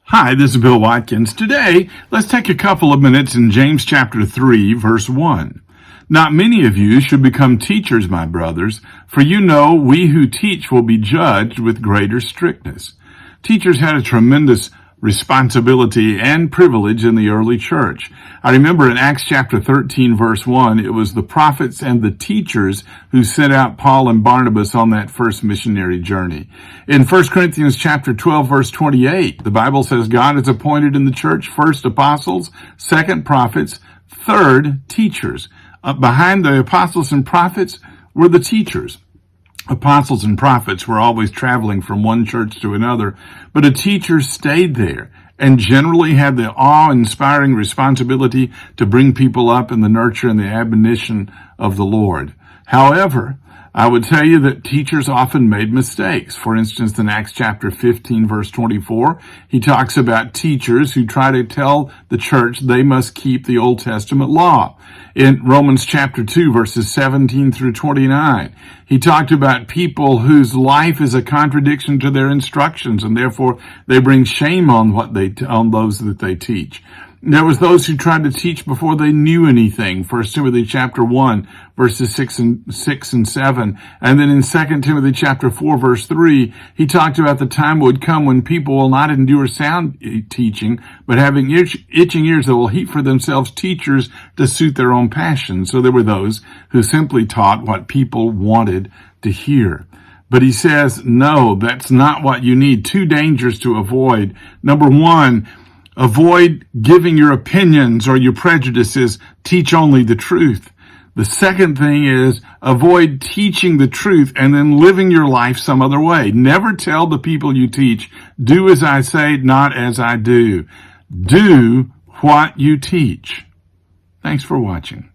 Hi, this is Bill Watkins. Today, let's take a couple of minutes in James chapter 3, verse 1. Not many of you should become teachers, my brothers, for you know we who teach will be judged with greater strictness. Teachers had a tremendous responsibility and privilege in the early church. I remember in Acts chapter 13, verse 1, it was the prophets and the teachers who sent out Paul and Barnabas on that first missionary journey. In 1 Corinthians chapter 12, verse 28, the Bible says God has appointed in the church first apostles, second prophets, third teachers. Behind the apostles and prophets were the teachers. Apostles and prophets were always traveling from one church to another, but a teacher stayed there and generally had the awe-inspiring responsibility to bring people up in the nurture and the admonition of the Lord. However, I would tell you that teachers often made mistakes. For instance, in Acts chapter 15, verse 24, he talks about teachers who try to tell the church they must keep the Old Testament law. In Romans chapter 2, verses 17 through 29, he talked about people whose life is a contradiction to their instructions, and therefore they bring shame on on those that they teach. There was those who tried to teach before they knew anything. 1 Timothy chapter 1, verses 6 and 7. And then in 2 Timothy chapter 4, verse 3, he talked about the time would come when people will not endure sound teaching, but having itching ears that will heap for themselves teachers to suit their own passions. So there were those who simply taught what people wanted to hear. But he says, no, that's not what you need. Two dangers to avoid. Number one, avoid giving your opinions or your prejudices. Teach only the truth. The second thing is avoid teaching the truth and then living your life some other way. Never tell the people you teach, do as I say, not as I do. Do what you teach. Thanks for watching.